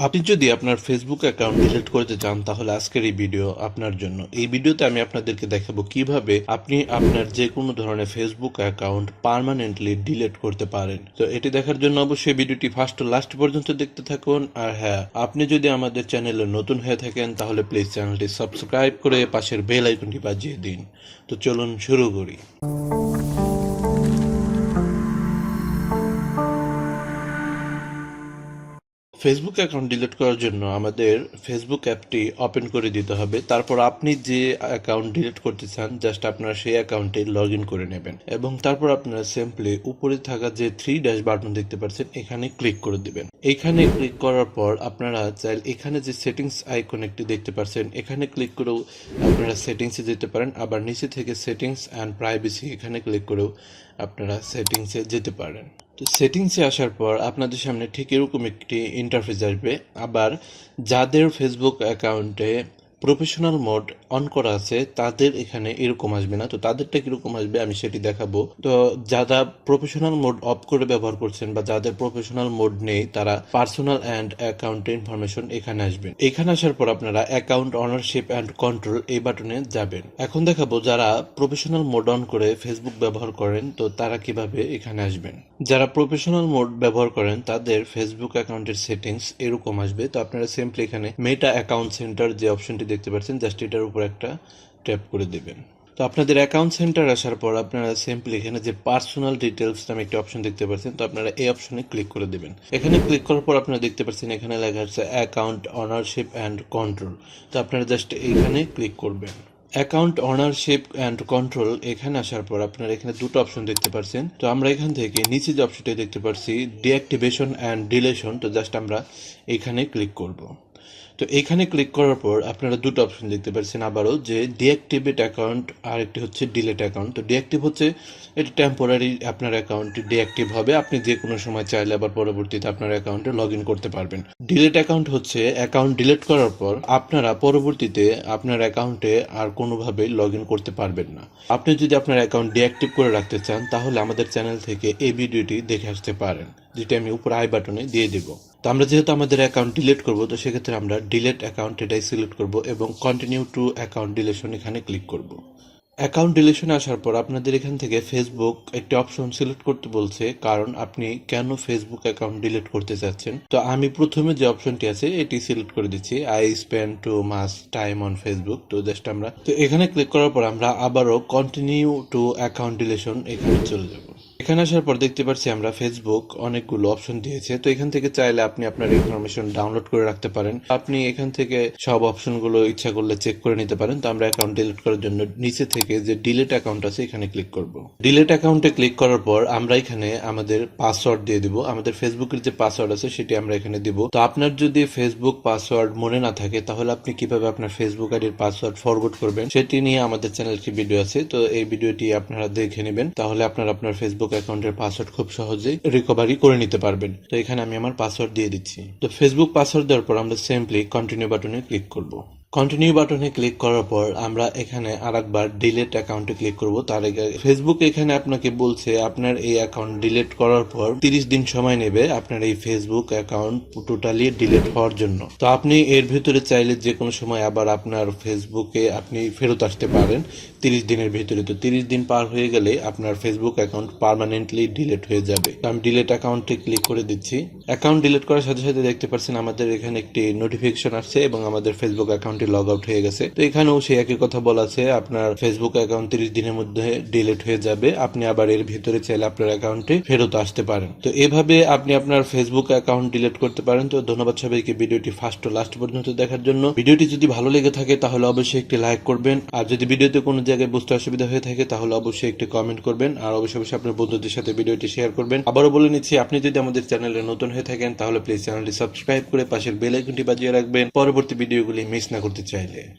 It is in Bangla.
আপনি যদি আপনার ফেসবুক অ্যাকাউন্ট ডিলিট করতে চান তাহলে আজকের এই ভিডিও আপনার জন্য। এই ভিডিওতে আমি আপনাদেরকে দেখাবো কিভাবে আপনি আপনার যে কোনো ধরনের ফেসবুক অ্যাকাউন্ট পার্মানেন্টলি ডিলিট করতে পারেন। তো এটি দেখার জন্য অবশ্যই ভিডিওটি ফার্স্ট টু লাস্ট পর্যন্ত দেখতে থাকুন। আর হ্যাঁ, আপনি যদি আমাদের চ্যানেলে নতুন হয়ে থাকেন তাহলে প্লিজ চ্যানেলটি সাবস্ক্রাইব করে পাশের বেল আইকনটি বাজিয়ে দিন। তো চলুন শুরু করি। ফেসবুক অ্যাকাউন্ট ডিলিট করার জন্য আমাদের ফেসবুক অ্যাপটি ওপেন করে দিতে হবে। তারপর আপনি যে অ্যাকাউন্ট ডিলিট করতে চান জাস্ট আপনারা সেই অ্যাকাউন্টে লগ ইন করে নেবেন এবং তারপর আপনারা সিম্পলি উপরে থাকা যে থ্রি ড্যাশ বাটন দেখতে পাচ্ছেন এখানে ক্লিক করে দিবেন। এখানে ক্লিক করার পর আপনারা চাইলে এখানে যে সেটিংস আইকন একটি দেখতে পাচ্ছেন এখানে ক্লিক করেও আপনারা সেটিংসে যেতে পারেন, আবার নিচে থেকে সেটিংস অ্যান্ড প্রাইভেসি এখানে ক্লিক করেও আপনারা সেটিংসে যেতে পারেন। তো সেটিংসে আসার পর আপনাদের সামনে ঠিক এরকম একটি ইন্টারফেস আসবে। আবার যাদের ফেসবুক অ্যাকাউন্টে প্রফেশনাল মোড অন করা আছে তাদের এখানে এরকম আসবে না। তো তাদেরটা কিরকম আসবে আমি সেটি দেখাবো। তো যারা প্রফেশনাল মোড অফ করে ব্যবহার করছেন বা যাদের প্রফেশনাল মোড নেই তারা পার্সোনাল অ্যান্ড অ্যাকাউন্ট ইনফরমেশন এখানে আসবেন। এখানে আসার পর আপনারা অ্যাকাউন্ট অনারশিপ অ্যান্ড কন্ট্রোল এই বাটনে যাবেন। এখন দেখাবো যারা প্রফেশনাল মোড অন করে ফেসবুক ব্যবহার করেন তো তারা কিভাবে এখানে আসবেন। যারা প্রফেশনাল মোড ব্যবহার করেন তাদের ফেসবুক অ্যাকাউন্টের সেটিংস এরকম আসবে। তো আপনারা সিম্পলি এখানে মেটা অ্যাকাউন্ট সেন্টার যে অপশনটি দেখতে পাচ্ছেন জাস্ট এটার উপর একটা ট্যাপ করে দেবেন। তো আপনাদের অ্যাকাউন্ট সেন্টার আসার পর আপনারা সিম্পলি এখানে যে পার্সোনাল ডিটেলস নামে একটা অপশন দেখতে পাচ্ছেন তো আপনারা এই অপশনে ক্লিক করে দেবেন। এখানে ক্লিক করার পর আপনারা দেখতে পাচ্ছেন এখানে লেখা আছে অ্যাকাউন্ট অনারশিপ অ্যান্ড কন্ট্রোল। তো আপনারা জাস্ট এইখানে ক্লিক করবেন। অ্যাকাউন্ট অনারশিপ অ্যান্ড কন্ট্রোল এখানে আসার পর আপনারা এখানে দুটো অপশন দেখতে পাচ্ছেন। তো আমরা এখান থেকে নিচে যে অপশনটি দেখতে পাচ্ছি ডিঅ্যাক্টিভেশন অ্যান্ড ডিলেশন, তো জাস্ট আমরা এখানে ক্লিক করব। তো এখানে ক্লিক করার পর আপনারা দুটো অপশন দেখতে পাচ্ছেন আবারও, যে ডিঅ্যাক্টিভেট অ্যাকাউন্ট আর একটি হচ্ছে ডিলেট অ্যাকাউন্ট। তো ডিঅ্যাক্টিভ হচ্ছে এটা টেম্পোরারি আপনার অ্যাকাউন্ট ডিঅ্যাক্টিভ হবে, আপনি যে কোনো সময় চাইলে আবার পরবর্তীতে আপনার অ্যাকাউন্টে লগ ইন করতে পারবেন। ডিলেট অ্যাকাউন্ট হচ্ছে অ্যাকাউন্ট ডিলিট করার পর আপনারা পরবর্তীতে আপনার অ্যাকাউন্টে আর কোনোভাবে লগ ইন করতে পারবেন না। আপনি যদি আপনার অ্যাকাউন্ট ডিঅ্যাক্টিভ করে রাখতে চান তাহলে আমাদের চ্যানেল থেকে এই ভিডিওটি দেখে আসতে পারেন, যেটা আমি উপর আই বাটনে দিয়ে দেবো। তো আমরা যেহেতু আমাদের অ্যাকাউন্ট ডিলিট করব তো সেক্ষেত্রে আমরা ডিলিট অ্যাকাউন্ট এটাই সিলেক্ট করব এবং কন্টিনিউ টু অ্যাকাউন্ট ডিলেশন এখানে ক্লিক করব। অ্যাকাউন্ট ডিলিশনে আসার পর আপনাদের এখান থেকে ফেসবুক একটি অপশন সিলেক্ট করতে বলছে, কারণ আপনি কেন ফেসবুক অ্যাকাউন্ট ডিলিট করতে চাচ্ছেন। তো আমি প্রথমে যে অপশনটি আছে এটি সিলেক্ট করে দিচ্ছি, I spend too much time on Facebook. তো জাস্ট আমরা তো এখানে ক্লিক করার পর আমরা আবারও কন্টিনিউ টু অ্যাকাউন্ট ডিলিশন এখানে চলে যাব। এখানে আসার পর দেখতে পাচ্ছি আমরা ফেসবুক অনেকগুলো অপশন দিয়েছে। তো এখান থেকে চাইলে আপনি আপনার ইনফরমেশন ডাউনলোড করে রাখতে পারেন। আপনি এখান থেকে সব অপশনগুলো ইচ্ছা করলে চেক করে নিতে পারেন। তো আমরা অ্যাকাউন্ট ডিলিট করার জন্য নিচে থেকে যে ডিলিট অ্যাকাউন্ট আছে এখানে ক্লিক করব। ডিলিট অ্যাকাউন্টে ক্লিক করার পর আমরা এখানে আমাদের পাসওয়ার্ড দিয়ে দিব। আমাদের ফেসবুকের যে পাসওয়ার্ড আছে সেটি আমরা এখানে দিব। তো আপনার যদি ফেসবুক পাসওয়ার্ড মনে না থাকে তাহলে আপনি কিভাবে আপনার ফেসবুক আইডির পাসওয়ার্ড ফরওয়ার্ড করবেন সেটি নিয়ে আমাদের চ্যানেলে একটি ভিডিও আছে। তো এই ভিডিওটি আপনারা দেখে নেবেন, তাহলে আপনারা আপনার ফেসবুক অ্যাকাউন্টের পাসওয়ার্ড খুব সহজেই রিকভারি করে নিতে পারবেন। তো এখানে আমি আমার পাসওয়ার্ড দিয়ে দিচ্ছি। তো ফেসবুক পাসওয়ার্ড দেওয়ার পর আমরা সিম্পলি কন্টিনিউ বাটনে ক্লিক করব। কন্টিনিউ বাটনে ক্লিক করার পর আমরা এখানে আরেকবার ডিলিট অ্যাকাউন্টে ক্লিক করব। তার আগে ফেসবুক এখানে আপনাকে বলছে আপনার এই অ্যাকাউন্ট ডিলিট করার পর 30 দিন সময় নেবে আপনার এই ফেসবুক অ্যাকাউন্ট টোটালি ডিলিট হওয়ার জন্য। তো আপনি এর ভিতরে চাইলে যে কোনো সময় আবার আপনার ফেসবুকে আপনি ফেরত আসতে পারেন 30 দিনের ভিতরে। তো 30 দিন পার হয়ে গেলে আপনার ফেসবুক অ্যাকাউন্ট পার্মানেন্টলি ডিলিট হয়ে যাবে। তো আমি ডিলিট অ্যাকাউন্টে ক্লিক করে দিচ্ছি। অ্যাকাউন্ট ডিলিট করার সাথে সাথে দেখতে পাচ্ছেন আমাদের এখানে একটি নোটিফিকেশন আসছে এবং আমাদের ফেসবুক অ্যাকাউন্ট লগ আউট হয়ে গেছে। তো এখানেও সেই একই কথা বলা আছে, আপনার ফেসবুক অ্যাকাউন্ট 30 দিনের মধ্যে ডিলিট হয়ে যাবে, আপনি আবার এর ভিতরে চাইলে আপনার অ্যাকাউন্টে ফেরত আসতে পারেন। তো এভাবে আপনি আপনার ফেসবুক অ্যাকাউন্ট ডিলিট করতে পারেন। তো ধন্যবাদ সবাইকে ভিডিওটি ফার্স্ট টু লাস্ট পর্যন্ত দেখার জন্য। ভিডিওটি যদি ভালো লেগে থাকে তাহলে অবশ্যই একটি লাইক করবেন, আর যদি ভিডিওতে কোনো জায়গায় বুঝতে অসুবিধা হয়ে থাকে তাহলে অবশ্যই একটি কমেন্ট করবেন, আর অবশ্যই আপনার বন্ধুদের সাথে ভিডিওটি শেয়ার করবেন। আবারও বলে নিচ্ছি, আপনি যদি আমাদের চ্যানেলে নতুন হয়ে থাকেন তাহলে প্লিজ চ্যানেলটি সাবস্ক্রাইব করে পাশের বেল আইকনটি বাজিয়ে রাখবেন পরবর্তী ভিডিওগুলি মিস না করতে চাইলে।